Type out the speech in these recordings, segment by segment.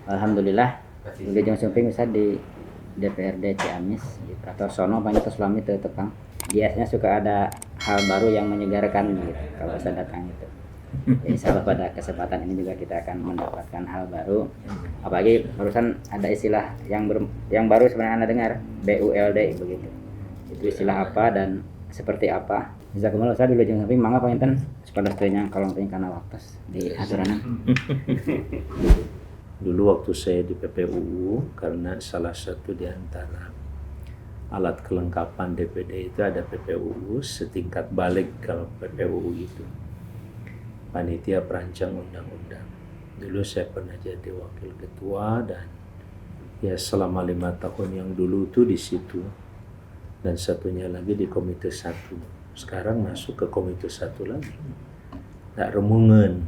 Alhamdulillah Wilujeng Sumping bisa di DPRD Ciamis di Pratosono banyak selama itu Tepang. Biasanya suka ada hal baru yang menyegarkan gitu kalau saya datang itu. Ya, insya Allah pada kesempatan ini juga kita akan mendapatkan hal baru. Apalagi barusan ada istilah yang baru sebenarnya Anda dengar, BULD begitu. Itu istilah apa dan seperti apa? Jazakumullah saya dulu jangan samping mangga panginten sepada setenya kalau karena waktu di aturan. Dulu waktu saya di PPUU, karena salah satu di antara alat kelengkapan DPD itu ada PPUU setingkat balik. Kalau PPUU itu panitia perancang undang-undang. Dulu saya pernah jadi wakil ketua dan ya selama 5 tahun yang dulu tuh di situ, dan satunya lagi di komite 1. Sekarang masuk ke komite 1 lagi. Tak remungan.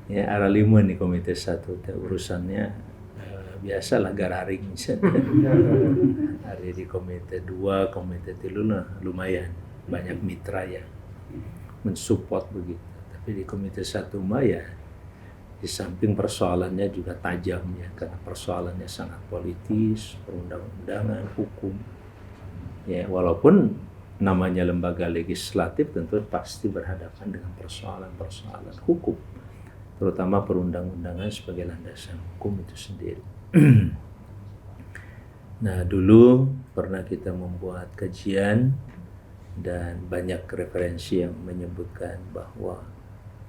Ya arah 5 nih komite 1. Urusannya biasalah gararing. Hari di komite 2, komite 3 lumayan banyak mitra yang mensupport begitu. Tapi di komite 1 ya di samping persoalannya juga tajam ya, karena persoalannya sangat politis, perundang-undangan, hukum. Ya walaupun namanya lembaga legislatif tentu pasti berhadapan dengan persoalan-persoalan hukum, terutama perundang-undangan sebagai landasan hukum itu sendiri. Nah dulu pernah kita membuat kajian dan banyak referensi yang menyebutkan bahwa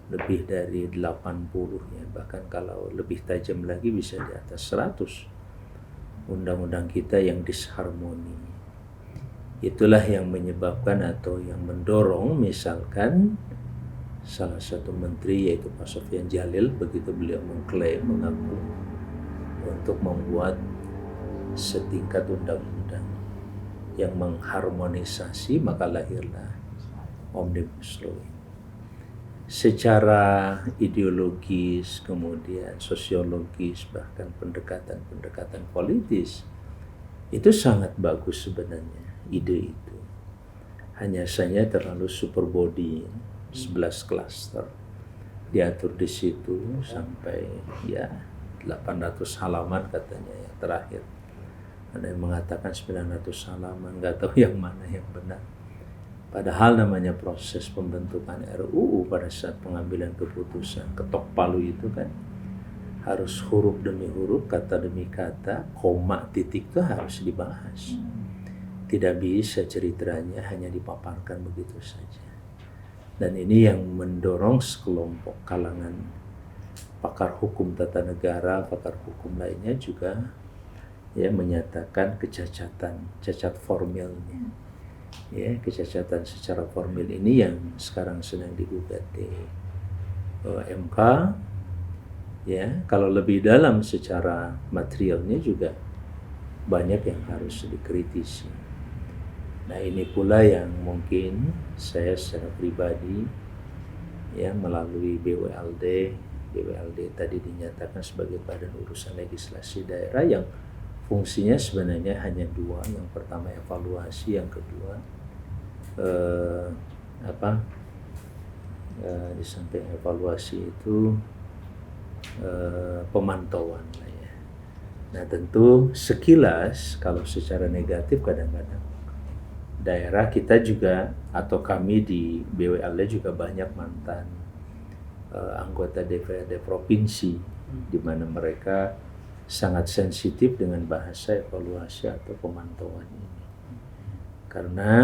lebih dari 80 ya, bahkan kalau lebih tajam lagi bisa di atas 100 undang-undang kita yang disharmoni. Itulah yang menyebabkan atau yang mendorong misalkan salah satu menteri yaitu Pak Sofyan Jalil, begitu beliau mengklaim mengaku untuk membuat setingkat undang-undang yang mengharmonisasi, maka lahirlah Omnibus Law. Secara ideologis, kemudian sosiologis, bahkan pendekatan politis, itu sangat bagus sebenarnya ide itu. Hanya saja terlalu super body, 11 klaster diatur di situ sampai ya 800 halaman katanya yang terakhir. Ada yang mengatakan 900 halaman, nggak tahu yang mana yang benar. Padahal namanya proses pembentukan RUU pada saat pengambilan keputusan ketok palu itu kan harus huruf demi huruf, kata demi kata, koma, titik itu harus dibahas. Tidak bisa ceritanya hanya dipaparkan begitu saja. Dan ini yang mendorong sekelompok kalangan pakar hukum tata negara, pakar hukum lainnya juga ya menyatakan cacat formilnya. Ya, kecacatan secara formil ini yang sekarang sedang digugat di MK. Ya, kalau lebih dalam secara materialnya juga banyak yang harus dikritisi. Nah, ini pula yang mungkin saya secara pribadi ya melalui BWLD tadi dinyatakan sebagai badan urusan legislasi daerah yang fungsinya sebenarnya hanya 2. Yang pertama evaluasi, yang kedua di samping evaluasi itu pemantauan lah ya. Nah tentu sekilas kalau secara negatif kadang-kadang daerah kita juga atau kami di BWLD juga banyak mantan anggota DPRD provinsi di mana mereka sangat sensitif dengan bahasa evaluasi atau pemantauan ini karena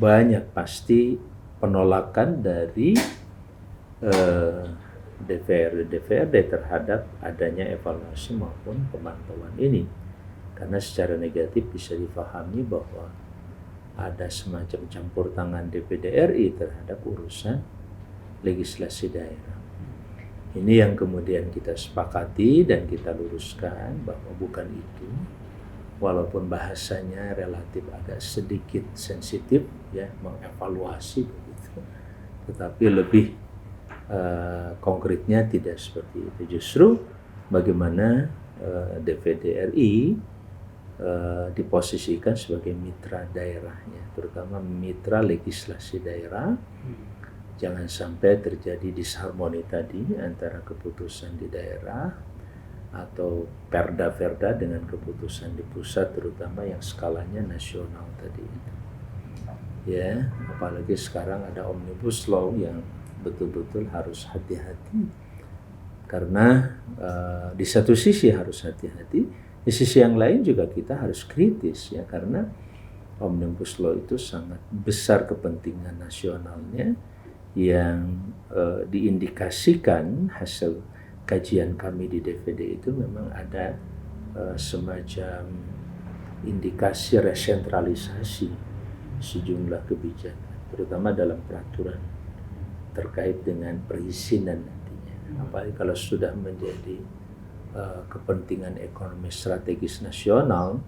banyak pasti penolakan dari DPRD terhadap adanya evaluasi maupun pemantauan ini, karena secara negatif bisa difahami bahwa ada semacam campur tangan DPD RI terhadap urusan legislasi daerah. Ini yang kemudian kita sepakati dan kita luruskan bahwa bukan itu, walaupun bahasanya relatif agak sedikit sensitif ya, mengevaluasi begitu, tetapi lebih konkretnya tidak seperti itu. Justru bagaimana DPD RI diposisikan sebagai mitra daerahnya, terutama mitra legislasi daerah, Jangan sampai terjadi disharmoni tadi antara keputusan di daerah atau perda-perda dengan keputusan di pusat, terutama yang skalanya nasional tadi. Ya, apalagi sekarang ada omnibus law yang betul-betul harus hati-hati. Karena di satu sisi harus hati-hati, di sisi yang lain juga kita harus kritis ya, karena omnibus law itu sangat besar kepentingan nasionalnya yang diindikasikan hasil kajian kami di DPD itu memang ada semacam indikasi resentralisasi sejumlah kebijakan, terutama dalam peraturan terkait dengan perizinan nantinya. Apalagi kalau sudah menjadi kepentingan ekonomi strategis nasional,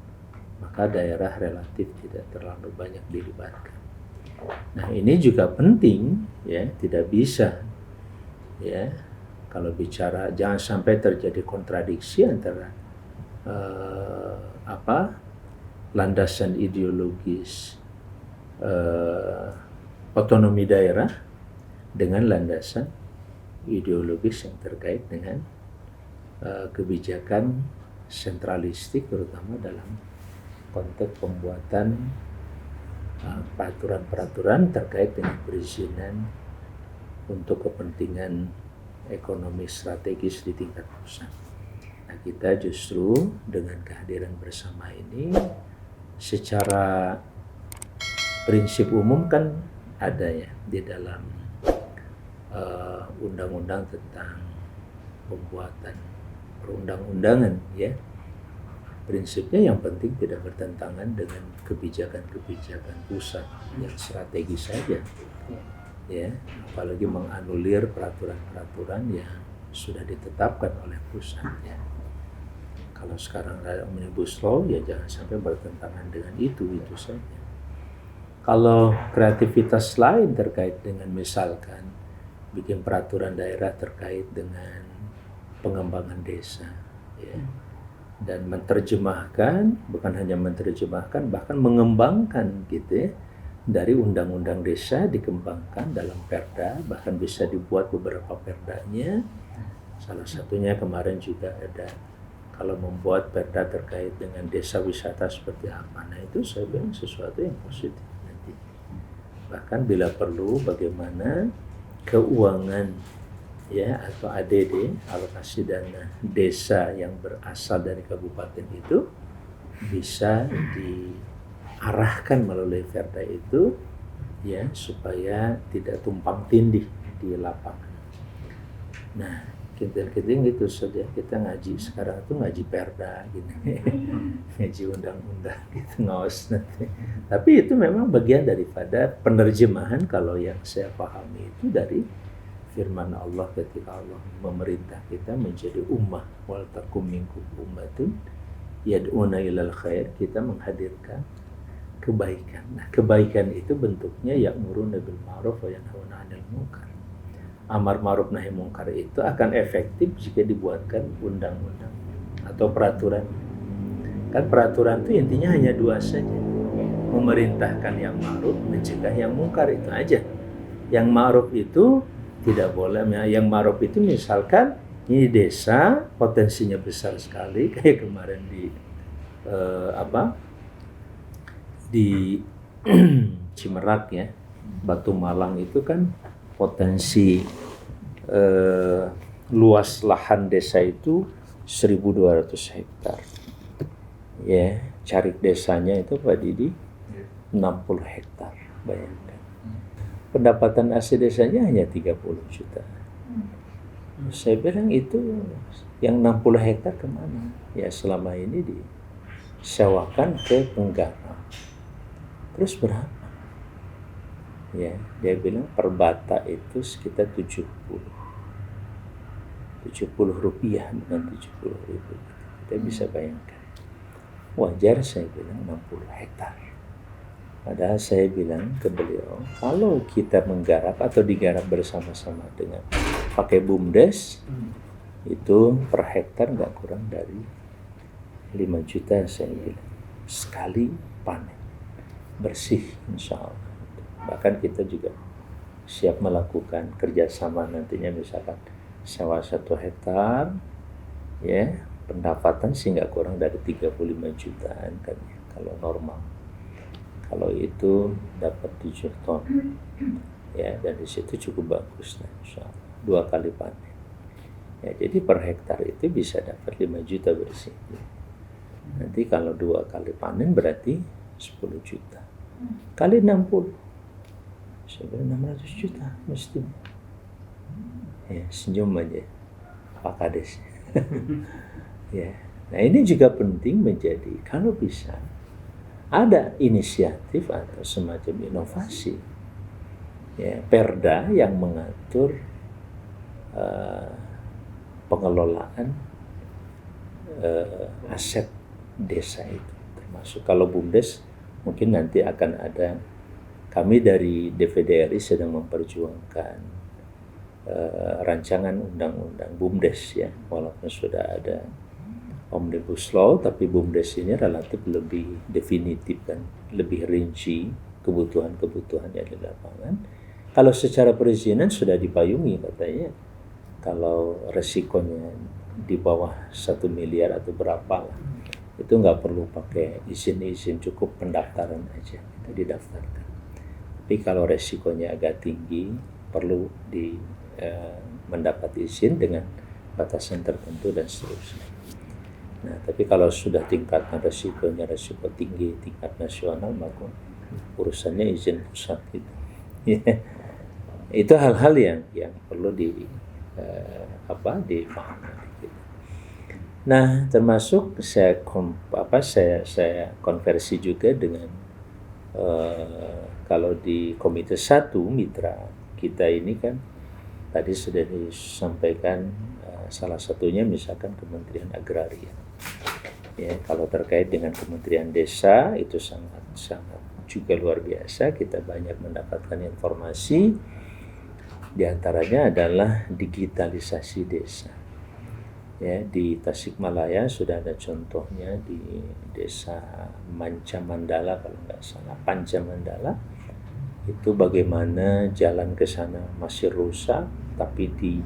maka daerah relatif tidak terlalu banyak dilibatkan. Nah, ini juga penting ya, tidak bisa ya kalau bicara jangan sampai terjadi kontradiksi antara landasan ideologis otonomi daerah dengan landasan ideologis yang terkait dengan kebijakan sentralistik, terutama dalam konteks pembuatan peraturan-peraturan terkait dengan perizinan untuk kepentingan ekonomi strategis di tingkat pusat. Nah, kita justru dengan kehadiran bersama ini secara prinsip umum kan ada ya di dalam undang-undang tentang pembuatan perundang-undangan ya. Prinsipnya yang penting tidak bertentangan dengan kebijakan-kebijakan pusat yang strategis saja ya, apalagi menganulir peraturan-peraturan yang sudah ditetapkan oleh pusat ya. Kalau sekarang ada omnibus law ya jangan sampai bertentangan dengan itu saja. Kalau kreativitas lain terkait dengan misalkan bikin peraturan daerah terkait dengan pengembangan desa ya, dan menerjemahkan, bukan hanya menerjemahkan, bahkan mengembangkan gitu ya, dari undang-undang desa dikembangkan dalam perda, bahkan bisa dibuat beberapa perdanya. Salah satunya kemarin juga ada kalau membuat perda terkait dengan desa wisata seperti apa. Nah, itu saya bilang sesuatu yang positif nanti. Bahkan bila perlu bagaimana keuangan ya atau ADD, alokasi dana desa yang berasal dari kabupaten itu bisa diarahkan melalui perda itu ya supaya tidak tumpang tindih di lapangan. Nah, kintil-kintil gitu saja kita ngaji sekarang itu ngaji perda gini. Ngaji undang-undang gitu ngawas nanti. Tapi itu memang bagian daripada penerjemahan kalau yang saya pahami itu dari firman Allah ketika Allah memerintah kita menjadi ummah wal takum minkum ummatun yad'una ilal khair, kita menghadirkan kebaikan. Nah, kebaikan itu bentuknya ya'muruna bil ma'ruf wa yanhauna 'anil munkar. Amar ma'ruf nahi munkar itu akan efektif jika dibuatkan undang-undang atau peraturan. Kan peraturan itu intinya hanya dua saja. Memerintahkan yang ma'ruf, mencegah yang munkar, itu aja. Yang ma'ruf itu tidak boleh, yang ma'ruf itu misalkan ini desa potensinya besar sekali kayak kemarin di Cimerak ya, Batu Malang itu kan potensi luas lahan desa itu 1.200 hektar ya, cari desanya itu Pak Didi 60 hektar, bayangkan. Pendapatan asli desanya hanya 30 juta. Saya bilang itu yang 60 hektar kemana? Ya selama ini disewakan ke penggarap. Terus berapa? Ya, dia bilang per bata itu sekitar 70 rupiah, bukan 70 ribu. Kita bisa bayangkan. Wajar saya bilang 60 hektar. Padahal saya bilang ke beliau, kalau kita menggarap atau digarap bersama-sama dengan pakai BUMDes, itu per hektar nggak kurang dari 5 juta saya bilang. Sekali panen, bersih insya Allah. Bahkan kita juga siap melakukan kerjasama nantinya, misalkan sewa 1 hektar, ya pendapatan sih nggak kurang dari 35 jutaan kan ya, kalau normal. Kalau itu dapat 7 ton, ya, dan di situ cukup bagus, nah, insya Allah 2 kali panen. Ya, jadi per hektar itu bisa dapat 5 juta bersih. Nanti kalau 2 kali panen berarti 10 juta. Kali 60. Sebenarnya 600 juta mesti. Ya, senyum aja Pak Kades. Ya. Nah, ini juga penting menjadi, kalau bisa ada inisiatif atau semacam inovasi, ya, perda yang mengatur pengelolaan aset desa itu, termasuk kalau BUMDes mungkin nanti akan ada, kami dari DPD RI sedang memperjuangkan rancangan undang-undang BUMDes ya, walaupun sudah ada Omnibus Law, tapi BUMDes ini relatif lebih definitif kan, lebih rinci kebutuhan-kebutuhannya di lapangan. Kalau secara perizinan sudah dipayungi katanya, kalau resikonya di bawah 1 miliar atau berapa lah, itu nggak perlu pakai izin-izin, cukup pendaftaran aja, kita didaftarkan. Tapi kalau resikonya agak tinggi, perlu mendapat izin dengan batasan tertentu dan seterusnya. Nah, tapi kalau sudah tingkatnya resikonya resiko tinggi, tingkat nasional, maka urusannya izin pusat itu. Itu hal-hal yang perlu dipahami. Nah, termasuk saya konversi juga dengan kalau di Komite 1 mitra kita ini kan tadi sudah disampaikan, salah satunya misalkan Kementerian Agraria. Ya, kalau terkait dengan Kementerian Desa itu sangat juga luar biasa, kita banyak mendapatkan informasi, diantaranya adalah digitalisasi desa. Ya, di Tasikmalaya sudah ada contohnya di desa Mancamandala kalau nggak salah, Pancamandala, itu bagaimana jalan ke sana masih rusak, tapi di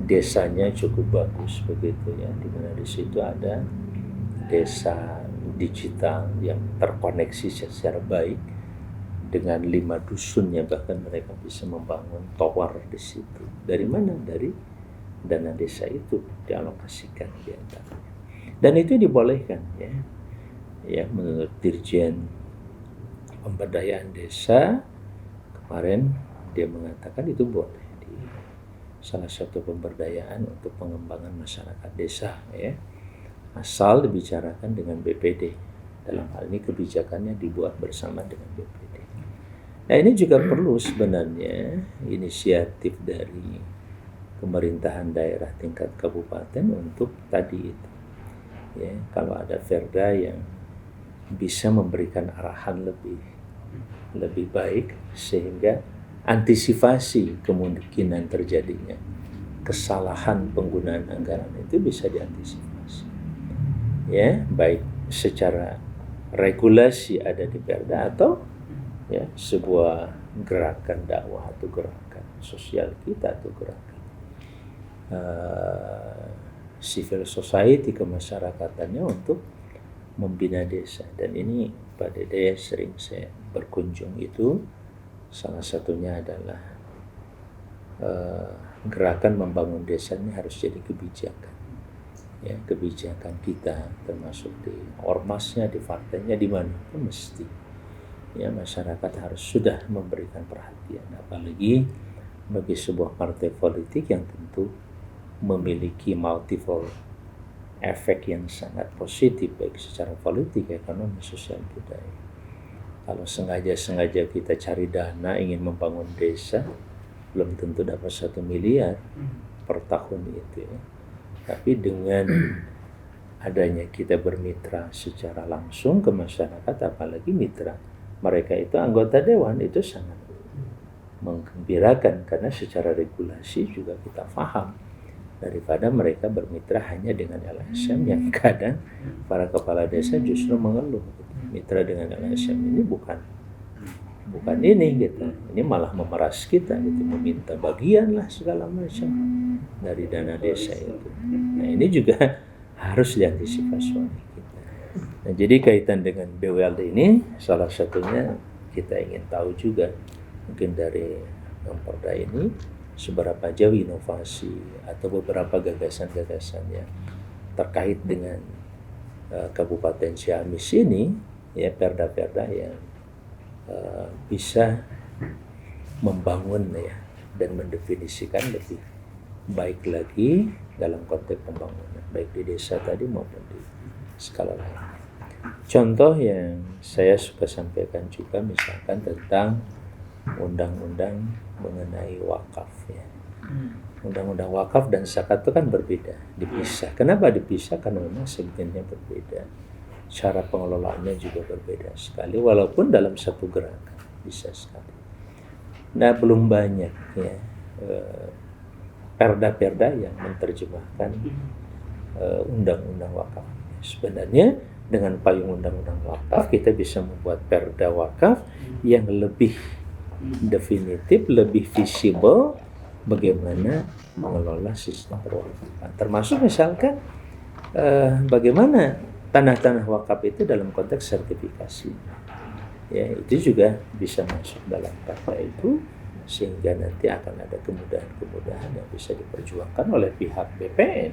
desanya cukup bagus begitu ya, dimana di situ ada desa digital yang terkoneksi secara baik dengan 5 dusunnya, bahkan mereka bisa membangun tower di situ. Dari mana? Dari dana desa itu dialokasikan di antaranya. Dan itu dibolehkan ya menurut Dirjen Pemberdayaan Desa kemarin dia mengatakan itu boleh di salah satu pemberdayaan untuk pengembangan masyarakat desa ya, asal dibicarakan dengan BPD. Dalam hal ini kebijakannya dibuat bersama dengan BPD. Nah, ini juga perlu sebenarnya inisiatif dari pemerintahan daerah tingkat kabupaten untuk tadi itu. Ya, kalau ada perda yang bisa memberikan arahan lebih baik sehingga antisipasi kemungkinan terjadinya kesalahan penggunaan anggaran itu bisa diantisipasi. Ya, baik secara regulasi ada di perda atau ya sebuah gerakan dakwah atau gerakan sosial kita atau gerakan civil society kemasyarakatan untuk membina desa. Dan ini Pak Dede sering saya berkunjung itu, salah satunya adalah gerakan membangun desa ini harus jadi kebijakan. Ya, kebijakan kita termasuk di ormasnya, di partainya, di mana pun mesti ya masyarakat harus sudah memberikan perhatian, apalagi bagi sebuah partai politik yang tentu memiliki multiple efek yang sangat positif baik secara politik, ekonomi, sosial, budaya. Kalau sengaja kita cari dana ingin membangun desa, belum tentu dapat 1 miliar per tahun itu ya. Tapi dengan adanya kita bermitra secara langsung ke masyarakat, apalagi mitra mereka itu anggota dewan, itu sangat menggembirakan karena secara regulasi juga kita paham, daripada mereka bermitra hanya dengan LSM yang kadang para kepala desa justru mengeluh. Mitra dengan LSM ini bukan bukan ini gitu. Ini malah memeras kita gitu, meminta bagian lah segala macam dari dana desa itu. Nah ini juga harus diantisipasi oleh kita. Nah jadi kaitan dengan BWLD ini salah satunya kita ingin tahu juga mungkin dari Perda ini seberapa jauh inovasi atau beberapa gagasan-gagasan yang terkait dengan Kabupaten Ciamis ini, ya perda-perda yang bisa membangun ya dan mendefinisikan lebih baik lagi dalam konteks pembangunan baik di desa tadi maupun di skala lain. Contoh yang saya suka sampaikan juga misalkan tentang undang-undang mengenai wakaf ya. Undang-undang wakaf dan zakat itu kan berbeda, dipisah. Kenapa dipisah? Karena memang segmennya berbeda. Cara pengelolaannya juga berbeda sekali, walaupun dalam satu gerakan bisa sekali. Nah, belum banyak ya perda-perda yang menerjemahkan undang-undang wakaf. Sebenarnya dengan payung undang-undang wakaf kita bisa membuat perda wakaf yang lebih definitif, lebih visible bagaimana mengelola sistem perwakafan. Termasuk misalkan bagaimana tanah-tanah wakaf itu dalam konteks sertifikasi. Ya, itu juga bisa masuk dalam perda itu sehingga nanti akan ada kemudahan-kemudahan yang bisa diperjuangkan oleh pihak BPN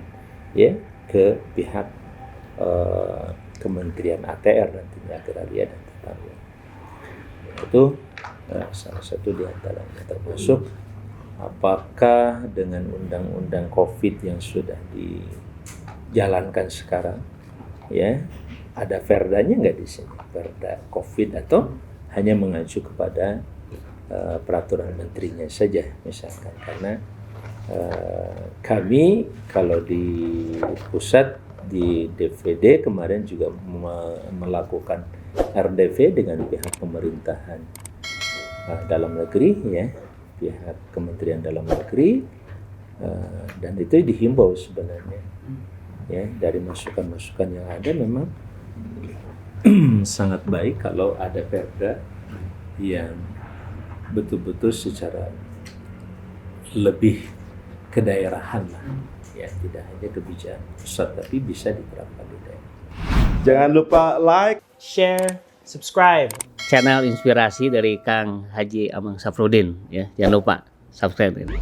ya ke pihak Kementerian ATR nantinya Agraria dan Tata Ruang. Itu salah satu di antaranya, termasuk apakah dengan undang-undang COVID yang sudah dijalankan sekarang ya ada perdanya nggak di sini, perda COVID, atau hanya mengacu kepada peraturan menterinya saja misalkan. Karena kami kalau di pusat di DPD kemarin juga melakukan RDV dengan pihak pemerintahan dalam negeri ya, pihak Kementerian Dalam Negeri, dan itu dihimbau sebenarnya ya dari masukan-masukan yang ada. Memang sangat baik kalau ada perda yang betul-betul secara lebih kedaerahan lah ya, tidak hanya kebijakan pusat tapi bisa diterapkan di daerah. Jangan lupa like, share, subscribe. Channel inspirasi dari Kang Haji Amang Safrudin ya, jangan lupa subscribe ini.